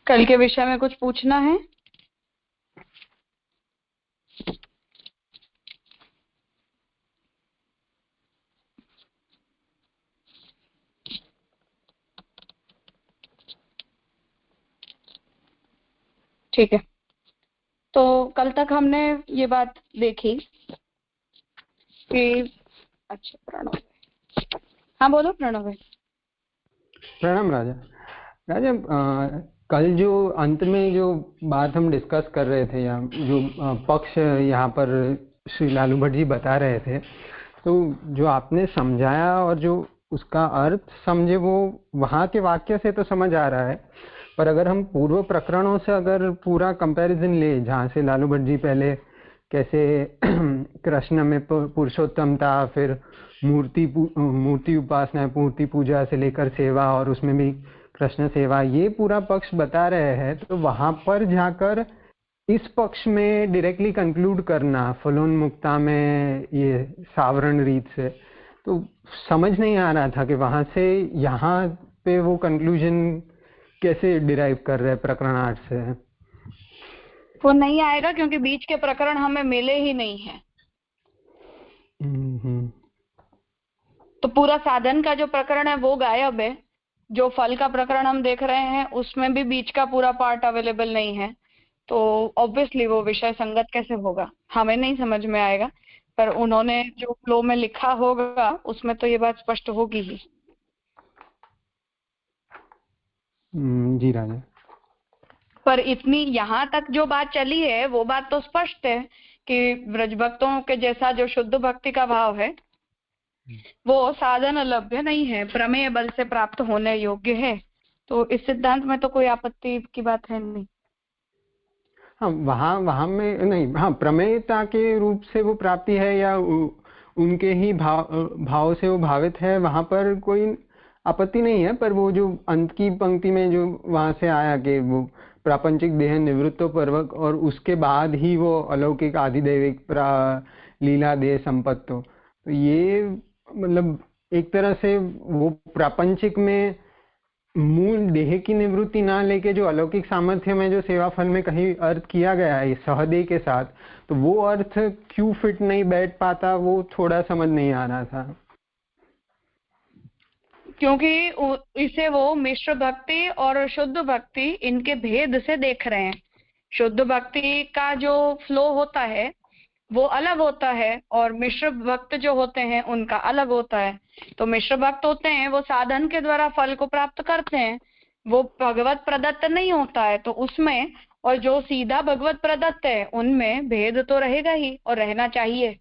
कल के विषय में कुछ पूछना है? ठीक है, तो कल तक हमने ये बात देखी कि अच्छा प्रणव, हाँ बोलो प्रणव भाई। प्रणाम राजा। राजा, कल जो अंत में जो बात हम डिस्कस कर रहे थे, या जो पक्ष यहाँ पर श्री लालू भट्ट जी बता रहे थे, तो जो आपने समझाया और जो उसका अर्थ समझे वो वहाँ के वाक्य से तो समझ आ रहा है, पर अगर हम पूर्व प्रकरणों से अगर पूरा कंपैरिजन ले, जहाँ से लालू भट्ट जी पहले कैसे कृष्ण में पुरुषोत्तमता, फिर मूर्ति उपासना, मूर्ति पूजा से लेकर सेवा, और उसमें भी कृष्ण सेवा, ये पूरा पक्ष बता रहे हैं, तो वहां पर जाकर इस पक्ष में डायरेक्टली कंक्लूड करना फलोन्मुक्ता में ये सावरण रीत से, तो समझ नहीं आ रहा था कि वहां से यहाँ पे वो कंक्लूजन कैसे डिराइव कर रहे हैं प्रकरण 8 से। वो नहीं आएगा क्योंकि बीच के प्रकरण हमें मिले ही नहीं है। तो पूरा साधन का जो प्रकरण है वो गायब है। जो फल का प्रकरण हम देख रहे हैं उसमें भी बीच का पूरा पार्ट अवेलेबल नहीं है, तो ऑब्वियसली वो विषय संगत कैसे होगा, हमें नहीं समझ में आएगा। पर उन्होंने जो फ्लो में लिखा होगा उसमें तो ये बात स्पष्ट होगी ही। जी राजा। पर इतनी यहाँ तक जो बात चली है वो बात तो स्पष्ट है कि ब्रज भक्तों के जैसा जो शुद्ध भक्ति का भाव है वो साधन लभ्य नहीं है, प्रमेय बल से प्राप्त होने योग्य है। तो इस सिद्धांत में तो कोई आपत्ति की बात है नहीं। हाँ, वहाँ में नहीं, हाँ प्रमेयता के रूप से वो प्राप्ति है या उनके ही भाव से वो भावित है, वहाँ पर कोई आपत्ति नहीं है। पर वो जो अंत की पंक्ति में जो वहाँ से आया कि वो प्रापंचिक देह निवृत्तो पर्वक, और उसके बाद ही वो अलौकिक आधिदैविक लीला देह संपत्तो, तो ये मतलब एक तरह से वो प्रापंचिक में मूल देह की निवृत्ति ना लेके जो अलौकिक सामर्थ्य में जो सेवा फल में कहीं अर्थ किया गया है सहदेह के साथ, तो वो अर्थ क्यों फिट नहीं बैठ पाता, वो थोड़ा समझ नहीं आ रहा था। क्योंकि इसे वो मिश्र भक्ति और शुद्ध भक्ति इनके भेद से देख रहे हैं। शुद्ध भक्ति का जो फ्लो होता है वो अलग होता है और मिश्र भक्त जो होते हैं उनका अलग होता है। तो मिश्र भक्त होते हैं वो साधन के द्वारा फल को प्राप्त करते हैं, वो भगवत प्रदत्त नहीं होता है, तो उसमें और जो सीधा भगवत प्रदत्त है उनमें भेद तो रहेगा ही और रहना चाहिए,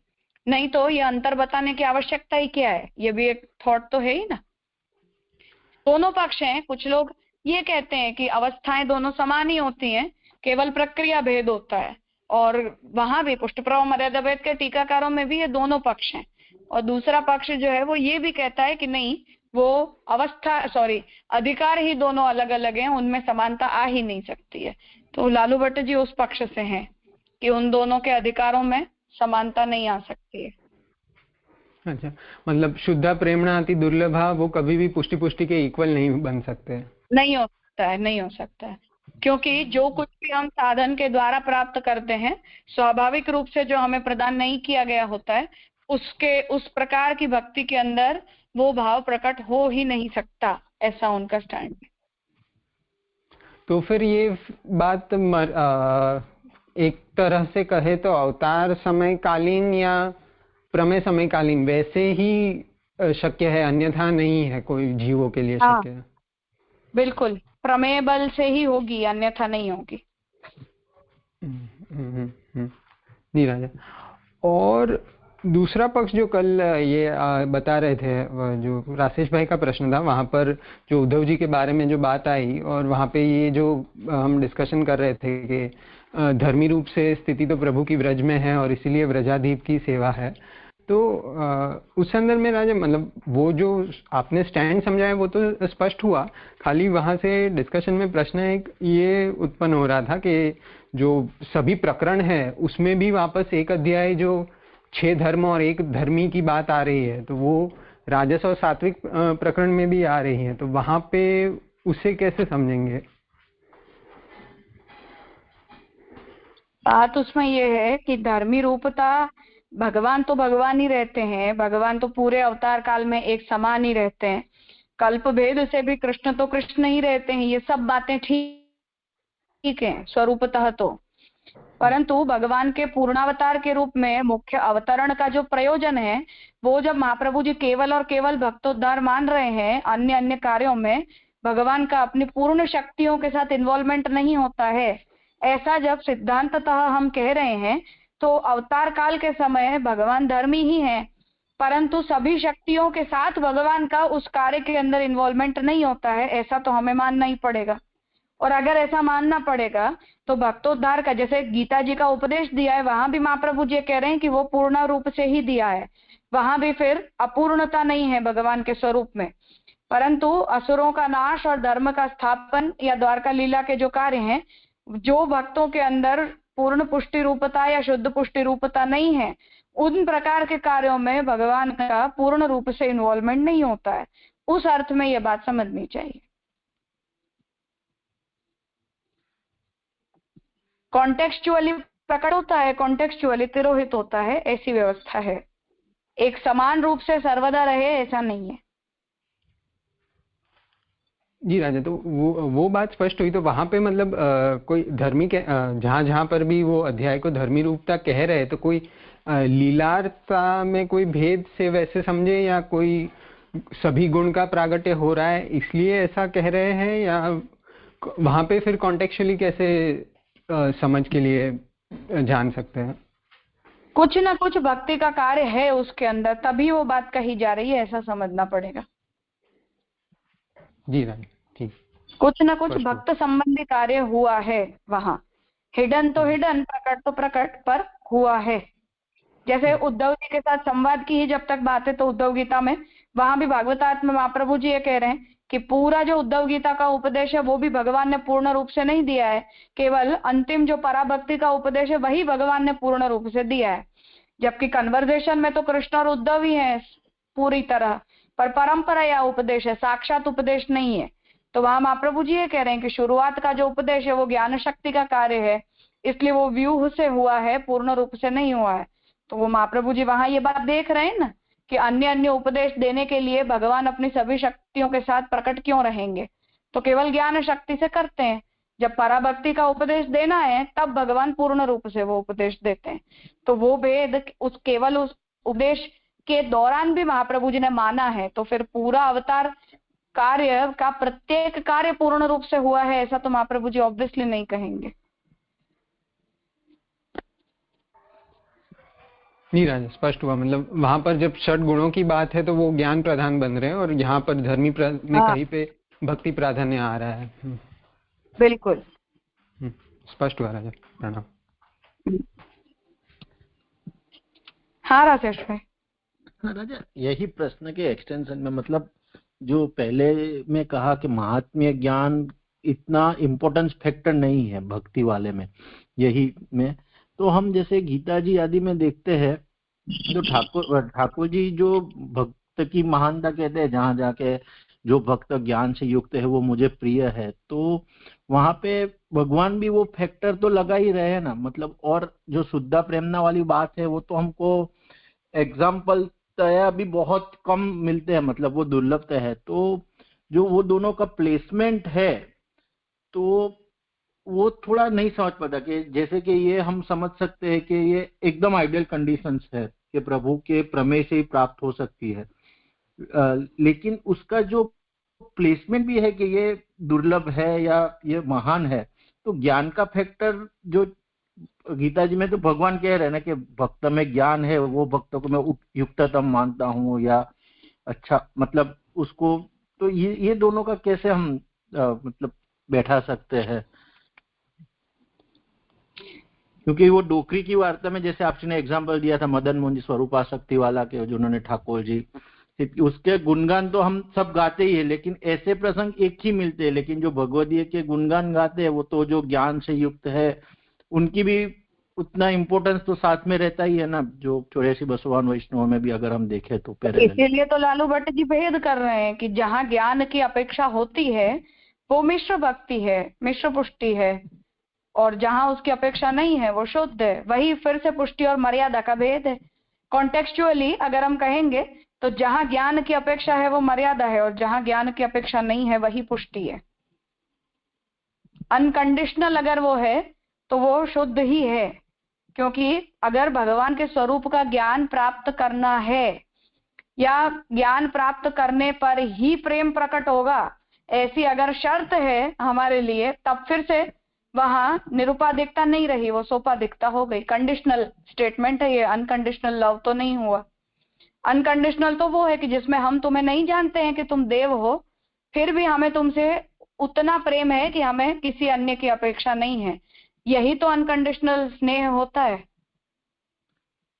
नहीं तो ये अंतर बताने की आवश्यकता ही क्या है। ये भी एक थॉट तो है ही ना। दोनों पक्ष हैं। कुछ लोग ये कहते हैं कि अवस्थाएं दोनों समान ही होती हैं, केवल प्रक्रिया भेद होता है, और वहां भी पुष्टप्रभाव मर्यादा भेद के टीकाकारों में भी ये दोनों पक्ष हैं। और दूसरा पक्ष जो है वो ये भी कहता है कि नहीं, वो अधिकार ही दोनों अलग अलग हैं, उनमें समानता आ ही नहीं सकती है। तो लालू भट्ट जी उस पक्ष से हैं कि उन दोनों के अधिकारों में समानता नहीं आ सकती है। अच्छा, मतलब शुद्धा प्रेमणा अति दुर्लभा, वो कभी भी पुष्टि पुष्टि के इक्वल नहीं बन सकते। नहीं हो सकता है, नहीं हो सकता है, क्योंकि जो कुछ भी हम साधन के द्वारा प्राप्त करते हैं स्वाभाविक रूप से जो हमें प्रदान नहीं किया गया होता है, उसके उस प्रकार की भक्ति के अंदर वो भाव प्रकट हो ही नहीं सकता, ऐसा उनका स्टैंड है। तो फिर ये बात एक तरह से कहे तो अवतार समयकालीन या प्रमेय समयकालीन वैसे ही शक्य है, अन्यथा नहीं है कोई जीवों के लिए शक्य है। बिल्कुल, प्रमेय बल से ही होगी, अन्यथा नहीं होगी। जी राजा। और दूसरा पक्ष जो कल ये बता रहे थे, जो राजेश भाई का प्रश्न था, वहाँ पर जो उद्धव जी के बारे में जो बात आई, और वहाँ पे ये जो हम डिस्कशन कर रहे थे कि धर्मी रूप से स्थिति तो प्रभु की व्रज में है और इसीलिए व्रजाधीप की सेवा है, तो उस संदर्भ में राजा मतलब वो जो आपने स्टैंड समझाया वो तो स्पष्ट हुआ, खाली वहाँ से डिस्कशन में प्रश्न एक ये उत्पन्न हो रहा था कि जो सभी प्रकरण है उसमें भी वापस एक अध्याय जो 6 धर्म और एक धर्मी की बात आ रही है, तो वो राजस और सात्विक प्रकरण में भी आ रही है, तो वहाँ पे उसे कैसे समझेंगे? बात उसमें ये है कि धर्मी रूपता, भगवान तो भगवान ही रहते हैं, भगवान तो पूरे अवतार काल में एक समान ही रहते हैं। कल्प भेद से भी कृष्ण तो कृष्ण ही रहते हैं, ये सब बातें ठीक है स्वरूपतः तो। परंतु भगवान के पूर्णावतार के रूप में मुख्य अवतरण का जो प्रयोजन है, वो जब महाप्रभु जी केवल और केवल भक्तोद्धार मान रहे हैं, अन्य अन्य कार्यों में भगवान का अपनी पूर्ण शक्तियों के साथ इन्वॉल्वमेंट नहीं होता है, ऐसा जब सिद्धांततः हम कह रहे हैं, तो अवतार काल के समय भगवान धर्मी ही हैं, परंतु सभी शक्तियों के साथ भगवान का उस कार्य के अंदर इन्वॉल्वमेंट नहीं होता है, ऐसा तो हमें मानना ही पड़ेगा। और अगर ऐसा मानना पड़ेगा तो भक्तोद्धार का, जैसे गीता जी का उपदेश दिया है, वहां भी महाप्रभु जी कह रहे हैं कि वो पूर्ण रूप से ही दिया है, वहां भी फिर अपूर्णता नहीं है भगवान के स्वरूप में। परंतु असुरों का नाश और धर्म का स्थापन या द्वारका लीला के जो कार्य हैं, जो भक्तों के अंदर पूर्ण पुष्टि रूपता या शुद्ध पुष्टि रूपता नहीं है, उन प्रकार के कार्यों में भगवान का पूर्ण रूप से इन्वॉल्वमेंट नहीं होता है। उस अर्थ में यह बात समझनी चाहिए। कॉन्टेक्चुअली प्रकट होता है, कॉन्टेक्चुअली तिरोहित होता है, ऐसी व्यवस्था है। एक समान रूप से सर्वदा रहे ऐसा नहीं है। जी राजा, तो वो बात स्पष्ट हुई। तो वहां पे मतलब कोई धर्मी के जहां जहां पर भी वो अध्याय को धर्मी रूपता कह रहे हैं, तो कोई लीलारता में कोई भेद से वैसे समझे, या कोई सभी गुण का प्रागट्य हो रहा है इसलिए ऐसा कह रहे हैं, या वहां पे फिर कॉन्टेक्चुअली कैसे समझ के लिए जान सकते हैं? कुछ ना कुछ भक्ति का कार्य है उसके अंदर, तभी वो बात कही जा रही है, ऐसा समझना पड़ेगा। जी राजा, ठीक। कुछ ना कुछ भक्त संबंधी कार्य हुआ है वहां, हिडन तो हिडन, प्रकट तो प्रकट, पर हुआ है। जैसे उद्धव जी के साथ संवाद की ही जब तक बात है, तो उद्धव गीता में, वहां भी भागवतार्थ में महाप्रभु जी ये कह रहे हैं कि पूरा जो उद्धव गीता का उपदेश है वो भी भगवान ने पूर्ण रूप से नहीं दिया है, केवल अंतिम जो पराभक्ति का उपदेश है वही भगवान ने पूर्ण रूप से दिया है। जबकि कन्वर्सेशन में तो कृष्ण और उद्धव ही है पूरी तरह, पर परंपरा या उपदेश है, साक्षात उपदेश नहीं है। तो वहां महाप्रभु जी ये कह रहे हैं कि शुरुआत का जो उपदेश है वो ज्ञान शक्ति का कार्य है, इसलिए वो व्यूह से हुआ है, पूर्ण रूप से नहीं हुआ है। तो वो महाप्रभु जी वहां ये बात देख रहे हैं ना, कि अन्य अन्य उपदेश देने के लिए भगवान अपनी सभी शक्तियों के साथ प्रकट क्यों रहेंगे, तो केवल ज्ञान शक्ति से करते हैं। जब पराभक्ति का उपदेश देना है तब भगवान पूर्ण रूप से वो उपदेश देते हैं। तो वो भेद उस केवल उस उपदेश के दौरान भी महाप्रभु जी ने माना है, तो फिर पूरा अवतार कार्य का प्रत्येक कार्य पूर्ण रूप से हुआ है ऐसा तो महाप्रभु जी ऑब्वियसली नहीं कहेंगे। नहीं राजा, स्पष्ट हुआ। मतलब वहां पर जब षट गुणों की बात है तो वो ज्ञान प्रधान बन रहे हैं, और यहाँ पर धर्मी में कहीं पे भक्ति प्राधान्य आ रहा है। बिल्कुल स्पष्ट हुआ राजा, प्रणाम। हाँ राजेश भाई। हाँ राजा, यही प्रश्न के एक्सटेंशन में, मतलब जो पहले में कहा कि महात्म्य ज्ञान इतना इम्पोर्टेंस फैक्टर नहीं है भक्ति वाले में, यही में तो हम जैसे गीता जी आदि में देखते हैं, जो ठाकुर जी जो भक्त की महानता कहते हैं, जहाँ जाके जो भक्त ज्ञान से युक्त है वो मुझे प्रिय है, तो वहां पे भगवान भी वो फैक्टर तो लगा ही रहे हैं ना। मतलब और जो शुद्धा प्रेमना वाली बात है वो तो हमको एग्जाम्पल तया भी बहुत कम मिलते हैं, मतलब वो दुर्लभ है। तो जो वो दोनों का प्लेसमेंट है तो वो थोड़ा नहीं समझ पाता, कि जैसे कि ये हम समझ सकते हैं कि ये एकदम आइडियल कंडीशंस है कि प्रभु के प्रमेय से ही प्राप्त हो सकती है, लेकिन उसका जो प्लेसमेंट भी है कि ये दुर्लभ है या ये महान है। तो ज्ञान का फैक्टर जो गीता जी में तो भगवान कह रहे हैं ना कि भक्त में ज्ञान है, वो भक्त को मैं युक्ततम मानता हूँ, या अच्छा मतलब उसको, तो ये दोनों का कैसे हम मतलब बैठा सकते हैं? क्योंकि वो डोकरी की वार्ता में जैसे आपने एग्जांपल दिया था मदन मोहन जी स्वरूपाशक्ति वाला के, जिन्होंने ठाकुर जी, उसके गुणगान तो हम सब गाते ही है, लेकिन ऐसे प्रसंग एक ही मिलते हैं। लेकिन जो भगवदीय के गुणगान गाते हैं वो तो जो ज्ञान से युक्त है उनकी भी उतना इम्पोर्टेंस तो साथ में रहता ही है ना, जो 84 बसवान वैष्णव में भी अगर हम देखें तो। इसीलिए तो लालू भट्ट जी भेद कर रहे हैं कि जहाँ ज्ञान की अपेक्षा होती है वो मिश्र भक्ति है, मिश्र पुष्टि है, और जहां उसकी अपेक्षा नहीं है वो शुद्ध है। वही फिर से पुष्टि और मर्यादा का भेद है। कॉन्टेक्चुअली अगर हम कहेंगे तो जहां ज्ञान की अपेक्षा है वो मर्यादा है, और जहां ज्ञान की अपेक्षा नहीं है वही पुष्टि है। अनकंडीशनल अगर वो है तो वो शुद्ध ही है, क्योंकि अगर भगवान के स्वरूप का ज्ञान प्राप्त करना है या ज्ञान प्राप्त करने पर ही प्रेम प्रकट होगा, ऐसी अगर शर्त है हमारे लिए, तब फिर से वहां निरुपाधिकता नहीं रही, वो सोपाधिकता हो गई। कंडीशनल स्टेटमेंट है ये, अनकंडीशनल लव तो नहीं हुआ। अनकंडीशनल तो वो है कि जिसमें हम तुम्हें नहीं जानते हैं कि तुम देव हो, फिर भी हमें तुमसे उतना प्रेम है कि हमें किसी अन्य की अपेक्षा नहीं है। यही तो अनकंडीशनल स्नेह होता है।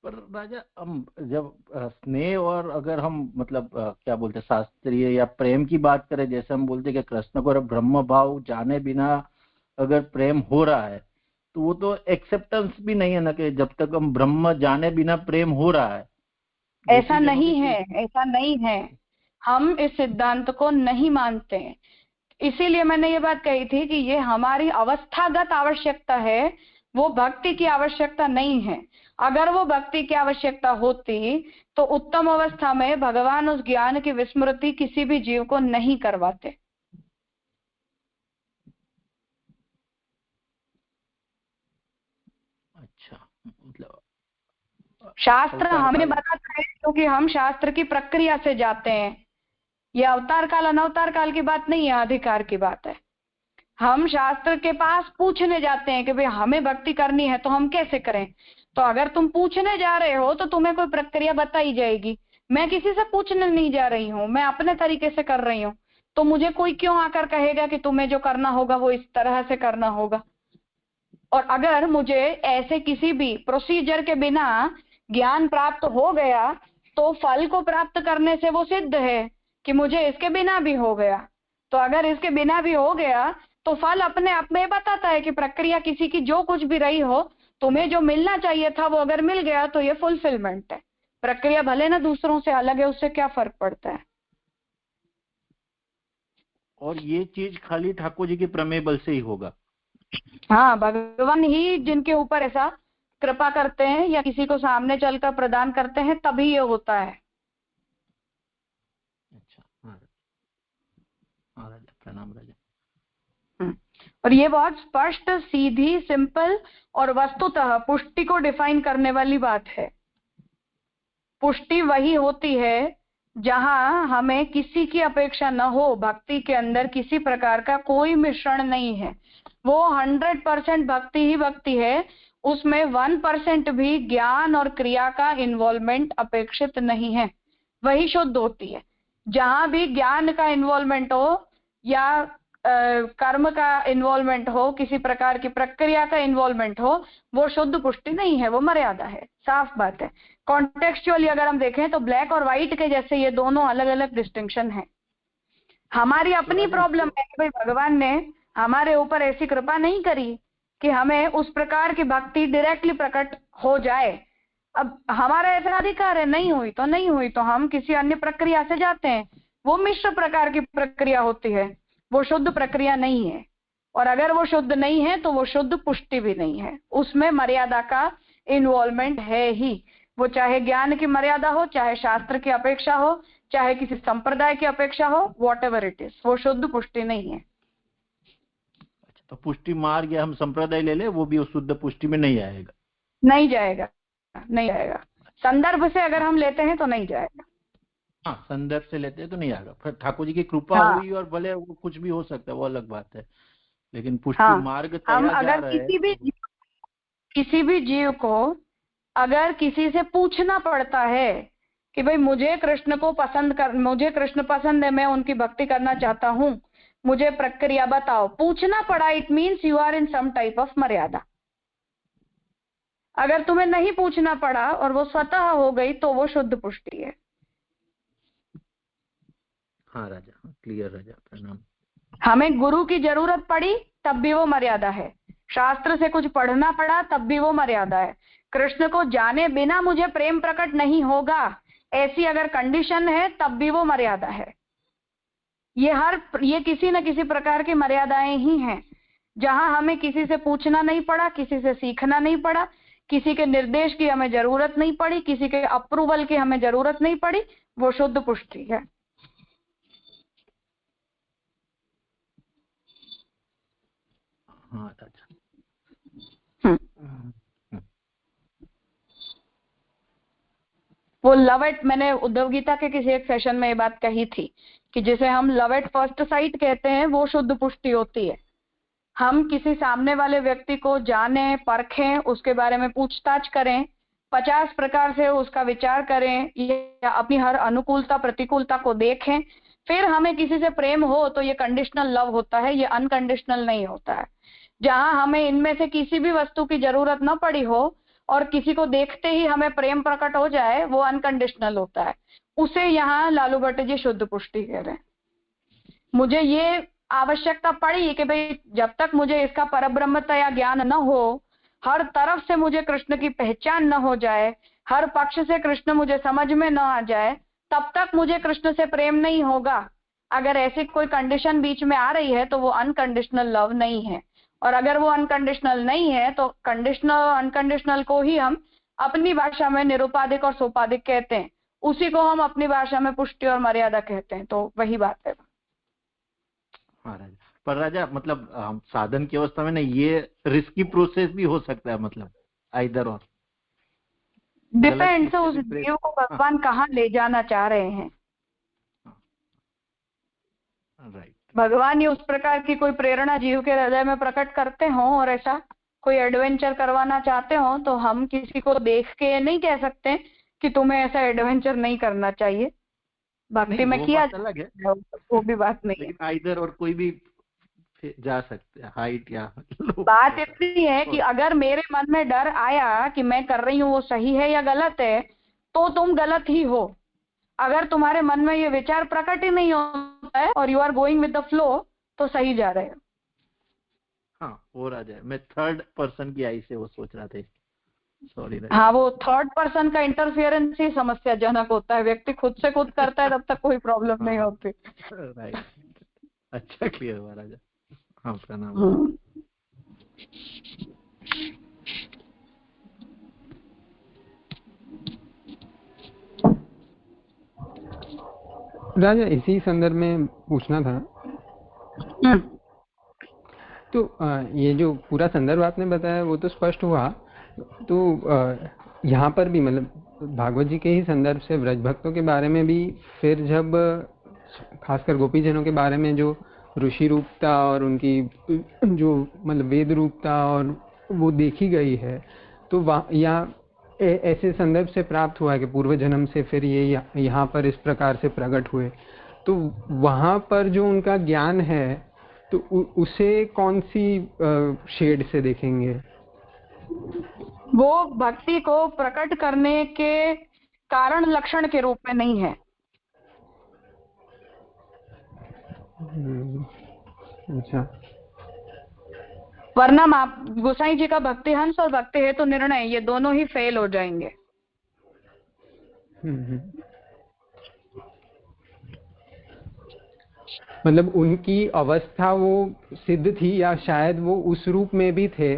पर राजा, हम जब स्नेह और अगर हम मतलब क्या बोलते हैं शास्त्रीय या प्रेम की बात करें, जैसे हम बोलते हैं कि कृष्ण को ब्रह्म भाव जाने बिना अगर प्रेम हो रहा है, तो वो तो एक्सेप्टेंस भी नहीं है ना, कि जब तक हम ब्रह्म जाने बिना प्रेम हो रहा है। ऐसा नहीं है, ऐसा नहीं है, हम इस सिद्धांत को नहीं मानते हैं। इसीलिए मैंने ये बात कही थी कि ये हमारी अवस्थागत आवश्यकता है, वो भक्ति की आवश्यकता नहीं है। अगर वो भक्ति की आवश्यकता होती तो उत्तम अवस्था में भगवान उस ज्ञान की विस्मृति किसी भी जीव को नहीं करवाते। अच्छा, मतलब शास्त्र हमें बताता है क्योंकि हम शास्त्र की प्रक्रिया से जाते हैं। यह अवतार काल अनवतार काल की बात नहीं है, अधिकार की बात है। हम शास्त्र के पास पूछने जाते हैं कि भाई हमें भक्ति करनी है तो हम कैसे करें। तो अगर तुम पूछने जा रहे हो तो तुम्हें कोई प्रक्रिया बताई जाएगी। मैं किसी से पूछने नहीं जा रही हूँ, मैं अपने तरीके से कर रही हूँ, तो मुझे कोई क्यों आकर कहेगा कि तुम्हें जो करना होगा वो इस तरह से करना होगा। और अगर मुझे ऐसे किसी भी प्रोसीजर के बिना ज्ञान प्राप्त हो गया तो फल को प्राप्त करने से वो सिद्ध है कि मुझे इसके बिना भी हो गया। तो अगर इसके बिना भी हो गया तो फल अपने आप में बताता है कि प्रक्रिया किसी की जो कुछ भी रही हो, तुम्हें जो मिलना चाहिए था वो अगर मिल गया तो ये फुलफिलमेंट है। प्रक्रिया भले ना दूसरों से अलग है, उससे क्या फर्क पड़ता है। और ये चीज खाली ठाकुर जी के प्रमेय बल से ही होगा। हाँ, भगवान ही जिनके ऊपर ऐसा कृपा करते हैं या किसी को सामने चलकर प्रदान करते हैं, तभी ये होता है। अच्छा, हाँ राजा, प्रणाम राजा। और ये बहुत स्पष्ट, सीधी, सिंपल और वस्तुतः पुष्टि को डिफाइन करने वाली बात है। पुष्टि वही होती है जहां हमें किसी की अपेक्षा न हो, भक्ति के अंदर किसी प्रकार का कोई मिश्रण नहीं है, वो 100% भक्ति ही भक्ति है, उसमें 1% भी ज्ञान और क्रिया का इन्वॉल्वमेंट अपेक्षित नहीं है, वही शुद्ध होती है। जहां भी ज्ञान का इन्वॉल्वमेंट हो या कर्म का इन्वॉल्वमेंट हो, किसी प्रकार की प्रक्रिया का इन्वॉल्वमेंट हो, वो शुद्ध पुष्टि नहीं है, वो मर्यादा है। साफ बात है। कॉन्टेक्चुअली अगर हम देखें तो ब्लैक और व्हाइट के जैसे ये दोनों अलग अलग डिस्टिंक्शन है। हमारी अपनी प्रॉब्लम है कि भाई भगवान ने हमारे ऊपर ऐसी कृपा नहीं करी कि हमें उस प्रकार की भक्ति डायरेक्टली प्रकट हो जाए। अब हमारा ऐसा अधिकार है, नहीं हुई तो नहीं हुई, तो हम किसी अन्य प्रक्रिया से जाते हैं। वो मिश्र प्रकार की प्रक्रिया होती है, वो शुद्ध प्रक्रिया नहीं है। और अगर वो शुद्ध नहीं है तो वो शुद्ध पुष्टि भी नहीं है, उसमें मर्यादा का इन्वॉल्वमेंट है ही। वो चाहे ज्ञान की मर्यादा हो, चाहे शास्त्र की अपेक्षा हो, चाहे किसी संप्रदाय की अपेक्षा हो, वॉटएवर इट इज, वो शुद्ध पुष्टि नहीं है। अच्छा, तो पुष्टि मार्ग या हम संप्रदाय ले ले, वो भी उस शुद्ध पुष्टि में नहीं आएगा। नहीं जाएगा, नहीं जाएगा। संदर्भ से अगर हम लेते हैं तो नहीं जाएगा। हाँ, संदर्भ से लेते हैं तो नहीं आएगा। फिर ठाकुर जी की कृपा हुई और भले वो कुछ भी हो सकता है, वो अलग बात है, लेकिन पुष्टि मार्ग हम तैयार जा रहा है। किसी भी जीव को अगर किसी से पूछना पड़ता है कि भाई मुझे कृष्ण पसंद है, मैं उनकी भक्ति करना चाहता हूँ, मुझे प्रक्रिया बताओ, पूछना पड़ा, it means you are in some type of मर्यादा। अगर तुम्हें नहीं पूछना पड़ा और वो स्वतः हो गई तो वो शुद्ध पुष्टि है। हाँ राजा, क्लियर राजा, प्रणाम। हमें गुरु की जरूरत पड़ी तब भी वो मर्यादा है, शास्त्र से कुछ पढ़ना पड़ा तब भी वो मर्यादा है। कृष्ण को जाने बिना मुझे प्रेम प्रकट नहीं होगा, ऐसी अगर कंडीशन है तब भी वो मर्यादा है। ये किसी न किसी प्रकार की मर्यादाएं ही हैं, जहां हमें किसी से पूछना नहीं पड़ा, किसी से सीखना नहीं पड़ा, किसी के निर्देश की हमें जरूरत नहीं पड़ी, किसी के अप्रूवल की हमें जरूरत नहीं पड़ी, वो शुद्ध पुष्टि है। हाँ, अच्छा। वो लव एट, मैंने उद्धव गीता के किसी एक सेशन में ये बात कही थी कि जिसे हम लव एट फर्स्ट साइट कहते हैं, वो शुद्ध पुष्टि होती है। हम किसी सामने वाले व्यक्ति को जाने, परखें, उसके बारे में पूछताछ करें, 50 प्रकार से उसका विचार करें, या अपनी हर अनुकूलता प्रतिकूलता को देखें, फिर हमें किसी से प्रेम हो, तो ये कंडीशनल लव होता है, ये अनकंडीशनल नहीं होता है। जहां हमें इनमें से किसी भी वस्तु की जरूरत न पड़ी हो और किसी को देखते ही हमें प्रेम प्रकट हो जाए, वो अनकंडीशनल होता है। उसे यहाँ लालू भट्ट जी शुद्ध पुष्टि कह रहे हैं। मुझे ये आवश्यकता पड़ी कि भाई जब तक मुझे इसका परब्रह्मतया ज्ञान न हो, हर तरफ से मुझे कृष्ण की पहचान न हो जाए, हर पक्ष से कृष्ण मुझे समझ में न आ जाए, तब तक मुझे कृष्ण से प्रेम नहीं होगा। अगर ऐसी कोई कंडीशन बीच में आ रही है तो वो अनकंडीशनल लव नहीं है, और अगर वो अनकंडीशनल नहीं है तो कंडीशनल अनकंडीशनल को ही हम अपनी भाषा में निरुपाधिक और सोपाधिक कहते हैं, उसी को हम अपनी भाषा में पुष्टि और मर्यादा कहते हैं। तो वही बात है। हाँ राजा, पर राजा मतलब साधन की अवस्था में ना ये रिस्की प्रोसेस भी हो सकता है, मतलब आइदर और डिपेंड से उस जीव को भगवान कहाँ ले जाना चाह रहे हैं। राइट, भगवान ये उस प्रकार की कोई प्रेरणा जीव के हृदय में प्रकट करते हो और ऐसा कोई एडवेंचर करवाना चाहते हो, तो हम किसी को देख के नहीं कह सकते कि तुम्हें ऐसा एडवेंचर नहीं करना चाहिए। भक्ति में किया अलग है, वो भी बात नहीं है। आइदर और कोई भी जा सकते हैं, हाइट या बात इतनी है कि अगर मेरे मन में डर आया कि मैं कर रही हूँ वो सही है या गलत है, तो तुम गलत ही हो। अगर तुम्हारे मन में ये विचार प्रकट ही नहीं होता है और you are going with the flow, तो सही जा रहे हो। हाँ, हो रहा जाए। मैं थर्ड पर्सन की आई से वो सोच रहा था, सॉरी। हाँ, वो थर्ड पर्सन का इंटरफियरेंस ही समस्याजनक होता है। व्यक्ति खुद से खुद करता है तब तक कोई प्रॉब्लम नहीं होती। राइट, अच्छा क्लियर हुआ राजा। हाँ, प्रणाम। राजा इसी संदर्भ में पूछना था, तो ये जो पूरा संदर्भ आपने बताया वो तो स्पष्ट हुआ, तो यहाँ पर भी मतलब भागवत जी के ही संदर्भ से ब्रज भक्तों के बारे में भी फिर जब खासकर गोपीजनों के बारे में जो ऋषि रूपता और उनकी जो मतलब वेद रूपता और वो देखी गई है, तो यहाँ ऐसे संदर्भ से प्राप्त हुआ है कि पूर्व जन्म से फिर ये यहाँ पर इस प्रकार से प्रकट हुए, तो वहाँ पर जो उनका ज्ञान है तो उसे कौन सी शेड से देखेंगे? वो भक्ति को प्रकट करने के कारण लक्षण के रूप में नहीं है। अच्छा, वरना आप गोसाई जी का भक्ति हंस और भक्ति है तो निर्णय, ये दोनों ही फेल हो जाएंगे। मतलब उनकी अवस्था वो सिद्ध थी या शायद वो उस रूप में भी थे,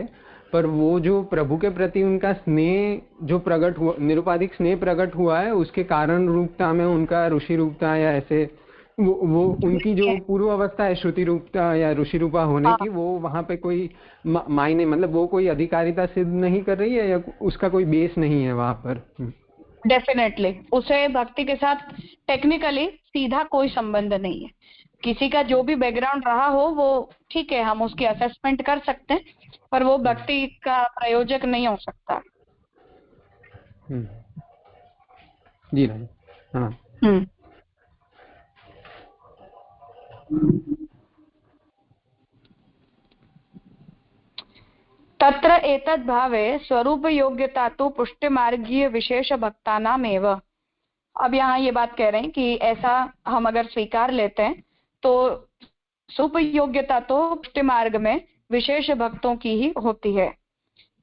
पर वो जो प्रभु के प्रति उनका स्नेह जो प्रकट हुआ, निरुपाधिक स्नेह प्रकट हुआ है, उसके कारण रूपता में उनका ऋषि रूपता या ऐसे वो उनकी जो पूर्व अवस्था है श्रुति रूपता या ऋषि रूपा होने की, वो वहां पे कोई मायने मतलब वो कोई अधिकारिता सिद्ध नहीं कर रही है या उसका कोई बेस नहीं है वहां पर। डेफिनेटली उसे भक्ति के साथ टेक्निकली सीधा कोई संबंध नहीं है। किसी का जो भी बैकग्राउंड रहा हो वो ठीक है, हम उसकी असेसमेंट कर सकते हैं, पर वो भक्ति का प्रयोजक नहीं हो सकता। जी हाँ। तत्र एतद् भावे स्वरूप योग्यता तो पुष्टि मार्गीय विशेष भक्तानामेव। अब यहाँ ये बात कह रहे हैं कि ऐसा हम अगर स्वीकार लेते हैं तो स्वरूप योग्यता तो पुष्टि मार्ग में विशेष भक्तों की ही होती है।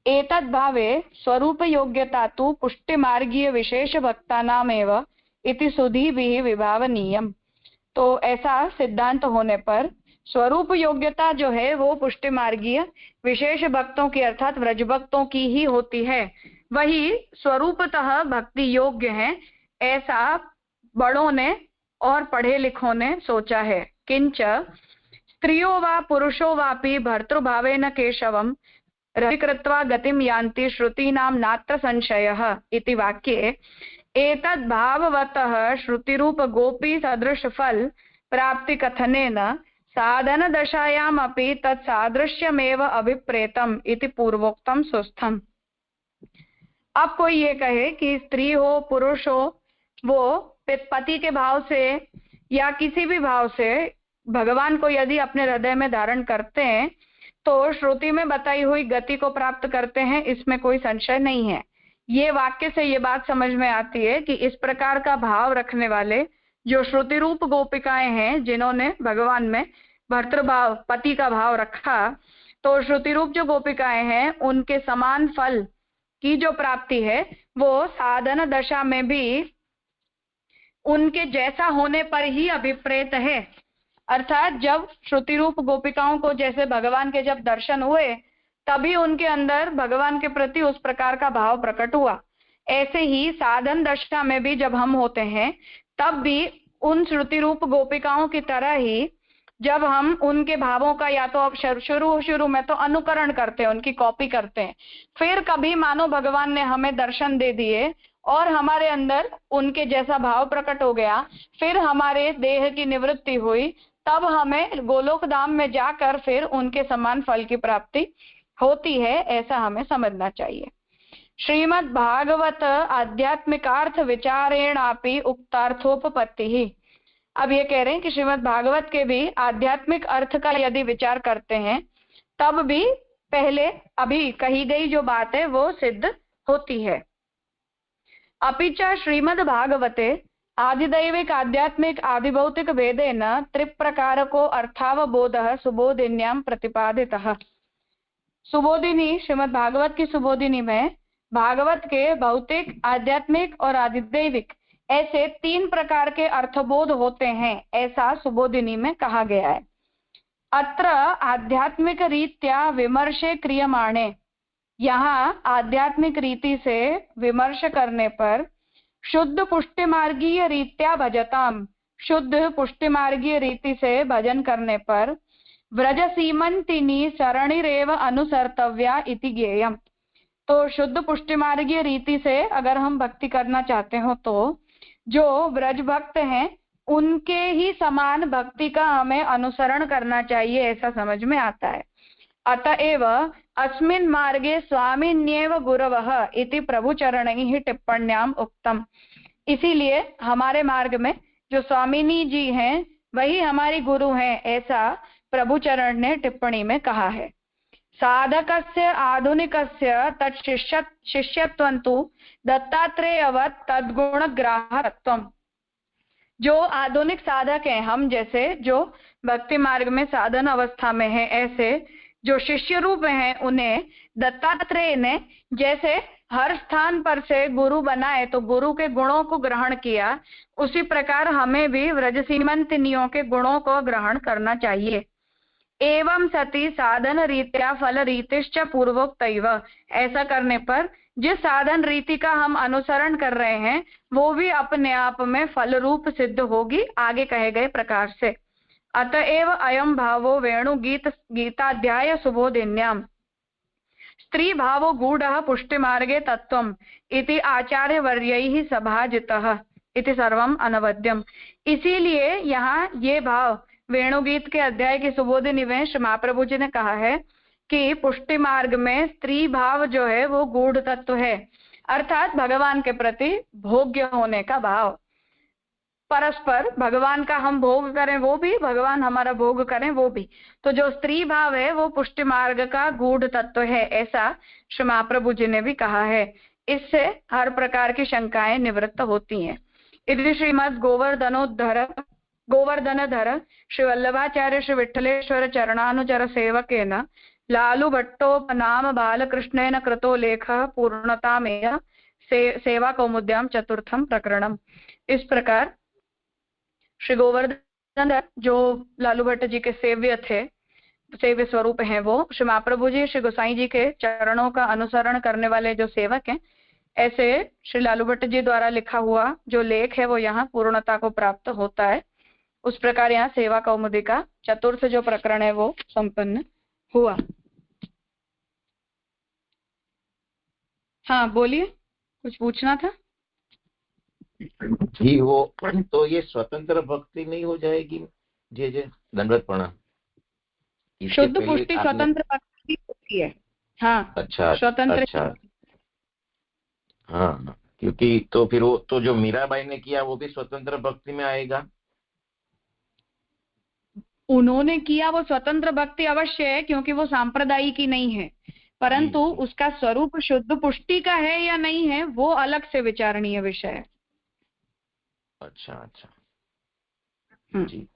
एतद् भावे स्वरूप योग्यता तो पुष्टि मार्गीय विशेष भक्तानामेव इति सुधीभिः विभावनीयम्। तो ऐसा सिद्धांत होने पर स्वरूप योग्यता जो है वो पुष्टि मार्गीय विशेष भक्तों की अर्थात व्रज भक्तों की ही होती है, वही स्वरूपतः भक्ति योग्य है, ऐसा बड़ों ने और पढ़े लिखों ने सोचा है। किंच स्त्रियो वा पुरुषो वापि भर्तृभावेन केशवम रतिकृत्वा गतिम यान्ति श्रुतीनां नात्र संशयः इति वाक्ये एतद् भाववतः श्रुतिरूप गोपी सदृश फल प्राप्ति कथनेन साधन दशायाम अपि तत् सादृश्यमेव अभिप्रेतम इति पूर्वोक्तम सुस्थम। अब कोई ये कहे कि स्त्री हो पुरुष हो, वो पति के भाव से या किसी भी भाव से भगवान को यदि अपने हृदय में धारण करते हैं तो श्रुति में बताई हुई गति को प्राप्त करते हैं, इसमें कोई संशय नहीं है। ये वाक्य से ये बात समझ में आती है कि इस प्रकार का भाव रखने वाले जो श्रुति रूप गोपिकाएं हैं, जिन्होंने भगवान में भर्तृभाव पति का भाव रखा, तो श्रुति रूप जो गोपिकाएं हैं उनके समान फल की जो प्राप्ति है वो साधन दशा में भी उनके जैसा होने पर ही अभिप्रेत है। अर्थात जब श्रुति रूप गोपिकाओं को जैसे भगवान के जब दर्शन हुए तभी उनके अंदर भगवान के प्रति उस प्रकार का भाव प्रकट हुआ, ऐसे ही साधन दशा में भी जब हम होते हैं तब भी उन श्रुति रूप गोपिकाओं की तरह ही जब हम उनके भावों का या तो अब शुरू में तो अनुकरण करते हैं, उनकी कॉपी करते हैं, फिर कभी मानो भगवान ने हमें दर्शन दे दिए और हमारे अंदर उनके जैसा भाव प्रकट हो गया, फिर हमारे देह की निवृत्ति हुई, तब हमें गोलोक धाम में जाकर फिर उनके समान फल की प्राप्ति होती है, ऐसा हमें समझना चाहिए। श्रीमद् भागवत आध्यात्मिकार्थ विचारेणापि उक्तार्थोपपत्ति ही। अब ये कह रहे हैं कि श्रीमद् भागवत के भी आध्यात्मिक अर्थ का यदि विचार करते हैं तब भी पहले अभी कही गई जो बात है वो सिद्ध होती है। अपि च श्रीमद् भागवते आदिदैविक आध्यात्मिक आदिभौतिक भेदेन त्रिप्रकारको अर्थावबोधः सुबोधिन्यां प्रतिपादितः। सुबोधिनी श्रीमद् भागवत की सुबोधिनी में भागवत के भौतिक आध्यात्मिक और आदिदैविक ऐसे 3 प्रकार के अर्थबोध होते हैं, ऐसा सुबोधिनी में कहा गया है। अत्र आध्यात्मिक रीत्या विमर्शे क्रियमाणे, यहाँ आध्यात्मिक रीति से विमर्श करने पर शुद्ध पुष्टिमार्गीय रीत्या भजताम, शुद्ध पुष्टिमार्गीय रीति से भजन करने पर व्रज सीमंतिनी सरणिरेव अनुसर्तव्या इति ज्ञेयम्। तो शुद्ध पुष्टिमार्गीय रीति से अगर हम भक्ति करना चाहते हो तो जो व्रज भक्त हैं उनके ही समान भक्ति का हमें अनुसरण करना चाहिए, ऐसा समझ में आता है। अतएव अस्मिन् मार्गे स्वामिन्येव गुरवः इति प्रभुचरणैः टिप्पण्याम् उक्तम्। इसीलिए हमारे मार्ग में जो स्वामिनी जी हैं वही हमारी गुरु हैं, ऐसा प्रभुचरण ने टिप्पणी में कहा है। साधकस्य आधुनिकस्य तत्शिष्यत्वं तु दत्तात्रेयवत् तद्गुणग्राहकत्वम्। जो आधुनिक साधक हैं, हम जैसे जो भक्ति मार्ग में साधन अवस्था में है, ऐसे जो शिष्य रूप हैं उन्हें दत्तात्रेय ने जैसे हर स्थान पर से गुरु बनाए तो गुरु के गुणों को ग्रहण किया, उसी प्रकार हमें भी व्रज सीमंतिनियों के गुणों को ग्रहण करना चाहिए। एवं सति साधन रीत्या फल रीतिश्च पूर्वोक्तैव। ऐसा करने पर जिस साधन रीति का हम अनुसरण कर रहे हैं वो भी अपने आप में फल रूप सिद्ध होगी, आगे कहे गए प्रकार से। अतएव अयम भावो वेणु गीताध्याय सुबोधिन्याम स्त्री भावो गूढ़ः पुष्टि मार्गे तत्वम् इति आचार्य वर्यैः सभाजितः इति सर्वम अनवद्यम। इसीलिए यहाँ ये भाव वेणुगीत के अध्याय की सुबोधिनी में श्री महाप्रभु जी ने कहा है कि पुष्टि मार्ग में स्त्री भाव जो है वो गूढ़ तत्व है, अर्थात भगवान के प्रति भोग्य होने का भाव। परस्पर भगवान का हम भोग करें वो भी, भगवान हमारा भोग करें वो भी। तो जो स्त्री भाव है वो पुष्टि मार्ग का गूढ़ तत्व है, ऐसा श्री महाप्रभु जी ने भी कहा है। इससे हर प्रकार की शंकाएं निवृत्त होती हैं। इति श्रीमद् गोवर्धनधर श्री वल्लभाचार्य श्री विठ्ठलेश्वर चरणानुचर सेवकेन लालू भट्टोपनाम बालकृष्णेन कृतो लेखः पूर्णतामेय सेवा कौमुद्याम चतुर्थम प्रकरणम। इस प्रकार श्री गोवर्धन अंदर जो लालू भट्ट जी के सेव्य थे, सेव्य स्वरूप हैं, वो श्री महाप्रभु जी, श्री गोसाई जी के चरणों का अनुसरण करने वाले जो सेवक हैं, ऐसे श्री लालू भट्ट जी द्वारा लिखा हुआ जो लेख है वो यहाँ पूर्णता को प्राप्त होता है। उस प्रकार यहाँ सेवा कौमुदी का चतुर्थ जो प्रकरण है वो संपन्न हुआ। हाँ बोलिए, कुछ पूछना था। जी वो तो ये स्वतंत्र भक्ति नहीं हो जाएगी? जी जी, दंडवत प्रणाम। शुद्ध पुष्टि स्वतंत्र भक्ति होती है। हाँ अच्छा स्वतंत्र। अच्छा हाँ, क्योंकि तो फिर वो तो जो मीराबाई ने किया वो भी स्वतंत्र भक्ति में आएगा। उन्होंने किया वो स्वतंत्र भक्ति अवश्य है, क्योंकि वो सांप्रदायिक ही नहीं है, परंतु उसका स्वरूप शुद्ध पुष्टि का है या नहीं है वो अलग से विचारणीय विषय है। अच्छा अच्छा जी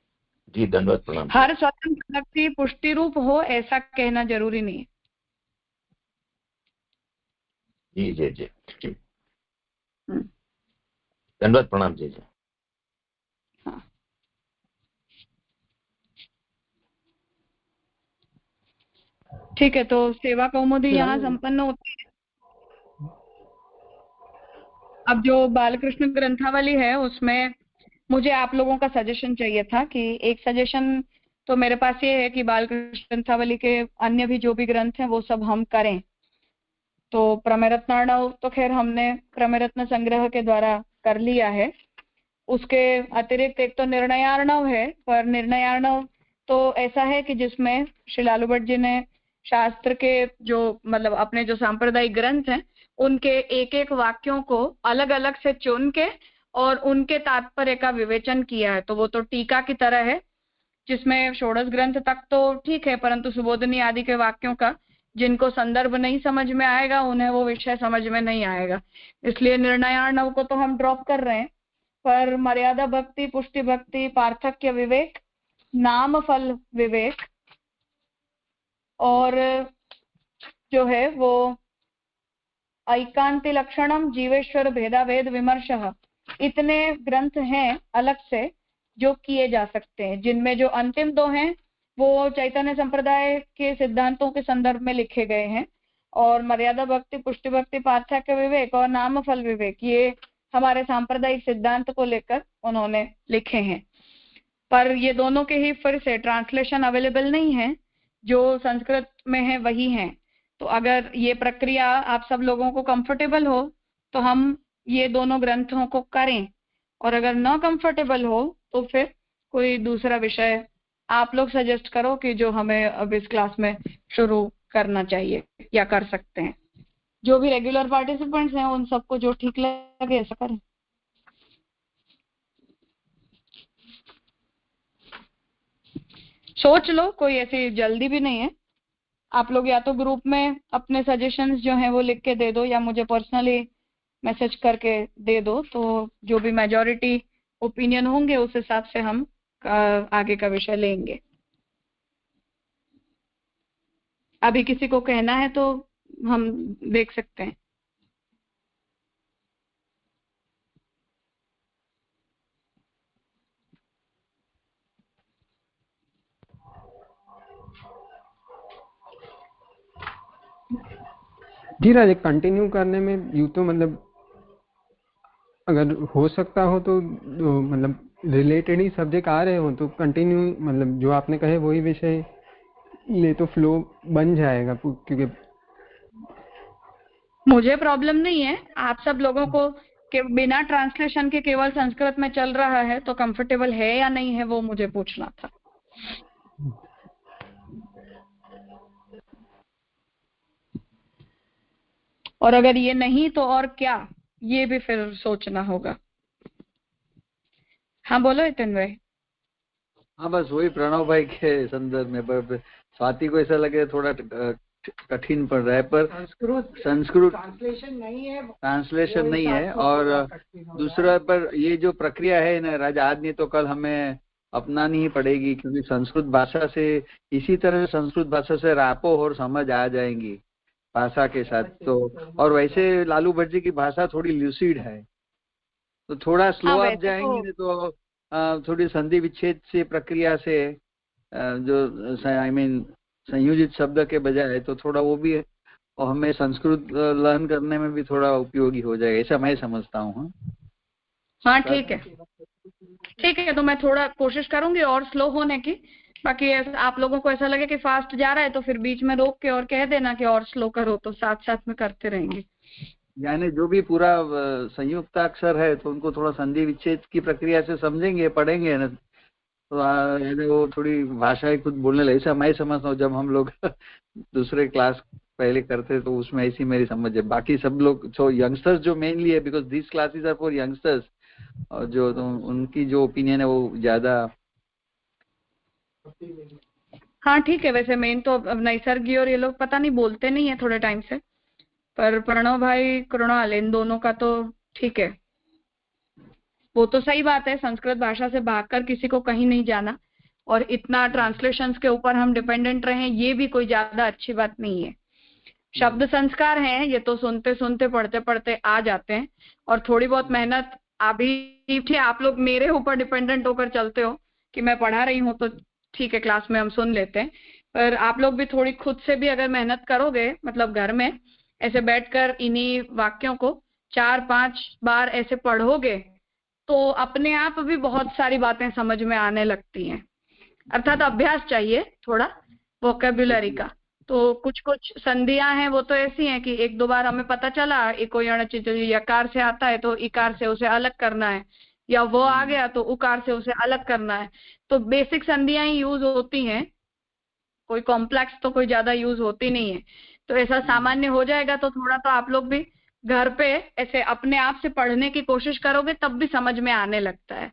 जी, दंडवत प्रणाम। हर स्वतंत्र भक्ति पुष्टि रूप हो ऐसा कहना जरूरी नहीं है। जी जी जी, दंडवत प्रणाम। जी जी हाँ। ठीक है, तो सेवा कौमुदी यहाँ संपन्न होती है। अब जो बालकृष्ण ग्रंथावली है उसमें मुझे आप लोगों का सजेशन चाहिए था कि एक सजेशन तो मेरे पास ये है कि बालकृष्ण ग्रंथावली के अन्य भी जो भी ग्रंथ हैं वो सब हम करें। तो प्रमेयरत्नार्णव तो खैर हमने प्रमेयरत्न संग्रह के द्वारा कर लिया है। उसके अतिरिक्त एक तो निर्णयार्णव है, पर निर्णयार्णव तो ऐसा है कि जिसमें श्री लालू भट्ट जी ने शास्त्र के जो मतलब अपने जो सांप्रदायिक ग्रंथ हैं उनके एक एक वाक्यों को अलग अलग से चुन के और उनके तात्पर्य का विवेचन किया है। तो वो तो टीका की तरह है, जिसमें षोडश ग्रंथ तक तो ठीक है, परंतु सुबोधनी आदि के वाक्यों का जिनको संदर्भ नहीं समझ में आएगा उन्हें वो विषय समझ में नहीं आएगा, इसलिए निर्णयार्णव को तो हम ड्रॉप कर रहे हैं। पर मर्यादा भक्ति, पुष्टि भक्ति, पार्थक्य विवेक, नाम फल विवेक और जो है वो ऐकांति लक्षणम, जीवेश्वर भेदाभेद विमर्शः, इतने ग्रंथ हैं अलग से जो किए जा सकते हैं, जिनमें जो अंतिम दो हैं वो चैतन्य संप्रदाय के सिद्धांतों के संदर्भ में लिखे गए हैं, और मर्यादा भक्ति, पुष्टि भक्ति, पार्थक्य विवेक और नाम फल विवेक ये हमारे सांप्रदायिक सिद्धांत को लेकर उन्होंने लिखे हैं। पर ये दोनों के ही फिर से ट्रांसलेशन अवेलेबल नहीं है, जो संस्कृत में है वही है। तो अगर ये प्रक्रिया आप सब लोगों को कंफर्टेबल हो तो हम ये दोनों ग्रंथों को करें, और अगर न कंफर्टेबल हो तो फिर कोई दूसरा विषय आप लोग सजेस्ट करो कि जो हमें अब इस क्लास में शुरू करना चाहिए या कर सकते हैं। जो भी रेगुलर पार्टिसिपेंट्स हैं उन सबको जो ठीक लगे ऐसा करें। सोच लो, कोई ऐसी जल्दी भी नहीं है। आप लोग या तो ग्रुप में अपने सजेशंस जो हैं वो लिख के दे दो या मुझे पर्सनली मैसेज करके दे दो, तो जो भी मेजॉरिटी ओपिनियन होंगे उस हिसाब से हम आगे का विषय लेंगे। अभी किसी को कहना है तो हम देख सकते हैं। जी राजे, कंटिन्यू करने में यूँ तो मतलब अगर हो सकता हो तो मतलब रिलेटेड ही सब्जेक्ट आ रहे हो तो कंटिन्यू मतलब जो आपने कहे वही विषय ले तो फ्लो बन जाएगा, क्योंकि मुझे प्रॉब्लम नहीं है। आप सब लोगों को के बिना ट्रांसलेशन के केवल संस्कृत में चल रहा है तो कंफर्टेबल है या नहीं है वो मुझे पूछना था। और अगर ये नहीं तो और क्या, ये भी फिर सोचना होगा। हाँ बोलो नितिन भाई। हाँ बस वही प्रणव भाई के संदर्भ में, पर स्वाति को ऐसा लगे थोड़ा कठिन पड़ रहा है, पर संस्कृत ट्रांसलेशन नहीं है और दूसरा पर ये जो प्रक्रिया है ना राजा, आज नहीं तो कल हमें अपनानी ही पड़ेगी, क्योंकि संस्कृत भाषा से इसी तरह संस्कृत भाषा से रापो और समझ आ जाएंगी भाषा के साथ। तो और वैसे लालू भट्ट जी की भाषा थोड़ी ल्यूसिड है, तो थोड़ा स्लो अप जाएंगे तो थोड़ी संधि विच्छेद से प्रक्रिया से जो संयोजित शब्द के बजाय, तो थोड़ा वो भी हमें संस्कृत लर्न करने में भी थोड़ा उपयोगी हो जाएगा, ऐसा मैं समझता हूँ। हाँ ठीक है, तो मैं थोड़ा कोशिश करूंगी और स्लो होने की। बाकी आप लोगों को ऐसा लगे कि फास्ट जा रहा है तो फिर बीच में रोक के और कह देना कि और स्लो करो, तो साथ साथ में करते रहेंगे। यानी जो भी पूरा संयुक्त अक्षर है तो उनको थोड़ा संधि विच्छेद की प्रक्रिया से समझेंगे, पढ़ेंगे ना, तो वो थोड़ी भाषाएं खुद बोलने लगे, ऐसा मैं समझता हूँ। जब हम लोग दूसरे क्लास पहले करते तो उसमें ऐसी मेरी समझ है। बाकी सब लोग जो यंगस्टर्स जो मेनली है, because this classes are for youngsters, और जो तो उनकी जो ओपिनियन है वो ज्यादा। हाँ ठीक है, वैसे मेन तो अब नैसर्गी और ये लोग पता नहीं बोलते नहीं है थोड़े टाइम से, पर प्रणव भाई कृणाल इन दोनों का तो ठीक है। वो तो सही बात है, संस्कृत भाषा से भागकर किसी को कहीं नहीं जाना, और इतना ट्रांसलेशंस के ऊपर हम डिपेंडेंट रहे ये भी कोई ज्यादा अच्छी बात नहीं है। शब्द संस्कार हैं, ये तो सुनते सुनते पढ़ते पढ़ते आ जाते हैं, और थोड़ी बहुत मेहनत अभी आप लोग मेरे ऊपर डिपेंडेंट होकर चलते हो कि मैं पढ़ा रही हूँ तो ठीक है क्लास में हम सुन लेते हैं, पर आप लोग भी थोड़ी खुद से भी अगर मेहनत करोगे, मतलब घर में ऐसे बैठकर इन्हीं वाक्यों को 4-5 बार ऐसे पढ़ोगे तो अपने आप भी बहुत सारी बातें समझ में आने लगती हैं। अर्थात अभ्यास चाहिए थोड़ा वोकेबुलरी का। तो कुछ कुछ संधियां हैं वो तो ऐसी हैं कि 1-2 बार हमें पता चला कोई यकार से आता है तो इकार से उसे अलग करना है, या वो आ गया तो उकार से उसे अलग करना है। तो बेसिक संधियां ही यूज होती हैं, कोई कॉम्प्लेक्स तो कोई ज्यादा यूज होती नहीं है। तो ऐसा सामान्य हो जाएगा तो थोड़ा तो आप लोग भी घर पे ऐसे अपने आप से पढ़ने की कोशिश करोगे तब भी समझ में आने लगता है।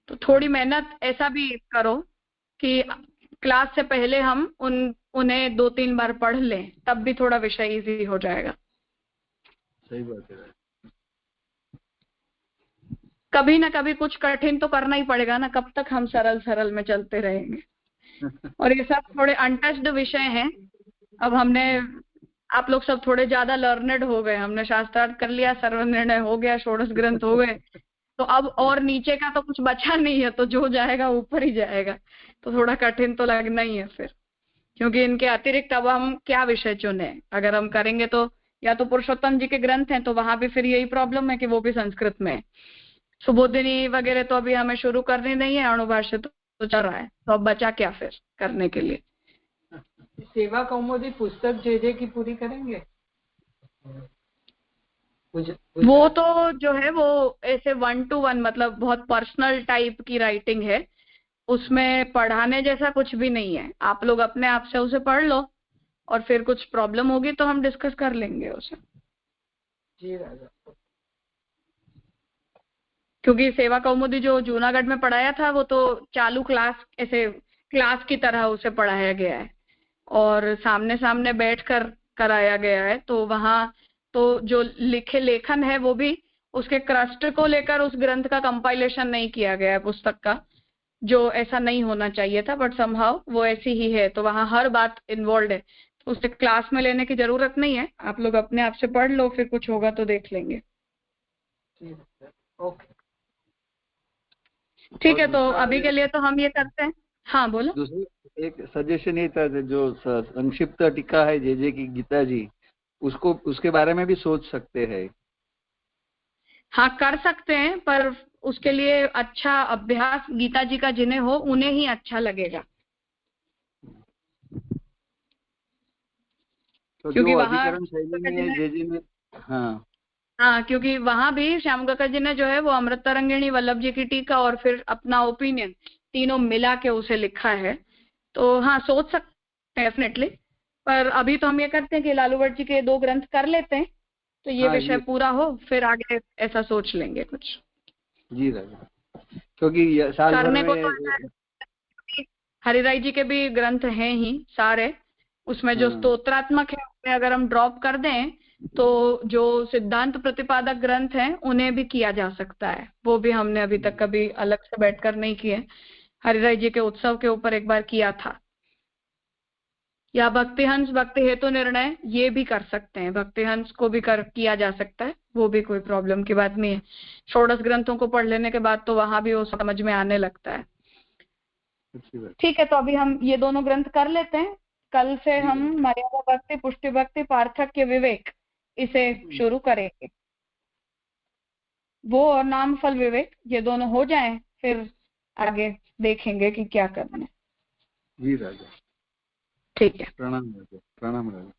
तो थोड़ी मेहनत ऐसा भी करो कि क्लास से पहले हम उन्हें 2-3 बार पढ़ लें, तब भी थोड़ा विषय इजी हो जाएगा। सही बात है। कभी ना कभी कुछ कठिन तो करना ही पड़ेगा ना, कब तक हम सरल सरल में चलते रहेंगे। और ये सब थोड़े अनटच्ड विषय हैं। अब हमने आप लोग सब थोड़े ज्यादा लर्नेड हो गए, हमने शास्त्रार्थ कर लिया, सर्वनिर्णय हो गया, षोडश ग्रंथ हो गए, तो अब और नीचे का तो कुछ बचा नहीं है, तो जो जाएगा ऊपर ही जाएगा। तो थोड़ा कठिन तो लगना ही है फिर, क्योंकि इनके अतिरिक्त अब हम क्या विषय चुने। अगर हम करेंगे तो या तो पुरुषोत्तम जी के ग्रंथ हैं तो वहां भी फिर यही प्रॉब्लम है कि वो भी संस्कृत में है। सुबोधिनी वगैरह तो अभी हमें शुरू करनी नहीं है, अणुभाष्य तो चल रहा है, तो अब बचा क्या फिर करने के लिए। सेवा कौमुदी पुस्तक जे की पूरी करेंगे? वो तो जो है वो ऐसे 1-to-1 मतलब बहुत पर्सनल टाइप की राइटिंग है, उसमें पढ़ाने जैसा कुछ भी नहीं है। आप लोग अपने आप से उसे पढ़ लो और फिर कुछ प्रॉब्लम होगी तो हम डिस्कस कर लेंगे उसे। जी राजा। क्योंकि सेवा कौमुदी जो जूनागढ़ में पढ़ाया था वो तो चालू क्लास, ऐसे क्लास की तरह उसे पढ़ाया गया है और सामने सामने बैठकर कराया गया है। तो वहाँ तो जो लिखे लेखन है वो भी उसके क्रस्ट को लेकर उस ग्रंथ का कंपाइलेशन नहीं किया गया है पुस्तक का, जो ऐसा नहीं होना चाहिए था, बट समहाउ वो ऐसी ही है। तो वहाँ हर बात इन्वॉल्व है, तो उसे क्लास में लेने की जरूरत नहीं है। आप लोग अपने आप से पढ़ लो, फिर कुछ होगा तो देख लेंगे। ओके ठीक है, तो अभी के लिए तो हम ये करते हैं। हाँ बोलो। दूसरी एक सजेशन ये था, जो संक्षिप्त टीका है जे की गीता जी, उसको उसके बारे में भी सोच सकते हैं। हाँ कर सकते हैं, पर उसके लिए अच्छा अभ्यास गीता जी का जिन्हें हो उन्हें ही अच्छा लगेगा, तो क्योंकि जो वहाँ अधिकरण शैली में जे में हाँ क्योंकि वहां भी श्यामकाका जी ने जो है वो अमृत तरंगिणी वल्लभ जी की टीका और फिर अपना ओपिनियन तीनों मिला के उसे लिखा है। तो हाँ सोच सकते हैं डेफिनेटली, पर अभी तो हम ये करते हैं कि लालू भट्ट जी के 2 ग्रंथ कर लेते हैं, तो ये विषय पूरा हो फिर आगे ऐसा सोच लेंगे कुछ। जी राजा, क्योंकि साल भर करने को में तो हरिराय जी के भी ग्रंथ हैं ही सारे, उसमें जो स्तोत्रात्मक है उन्हें अगर हम ड्रॉप कर दें तो जो सिद्धांत प्रतिपादक ग्रंथ हैं उन्हें भी किया जा सकता है। वो भी हमने अभी तक कभी अलग से बैठकर नहीं किए, हरिराय जी के उत्सव के ऊपर एक बार किया था। या भक्ति हंस, भक्ति हेतु निर्णय, ये भी कर सकते हैं। भक्ति हंस को भी किया जा सकता है, वो भी कोई प्रॉब्लम की बात नहीं है। षोडश ग्रंथों को पढ़ लेने के बाद तो वहां भी वो समझ में आने लगता है। ठीक है, तो अभी हम ये दोनों ग्रंथ कर लेते हैं। कल से हम मर्यादा भक्ति, पुष्टि भक्ति, पार्थक्य, विवेक इसे शुरू करेंगे। वो और नाम फल विवेक ये दोनों हो जाएं, फिर आगे देखेंगे कि क्या करना है। जी राजा। ठीक है, प्रणाम राजा। प्रणाम राजा।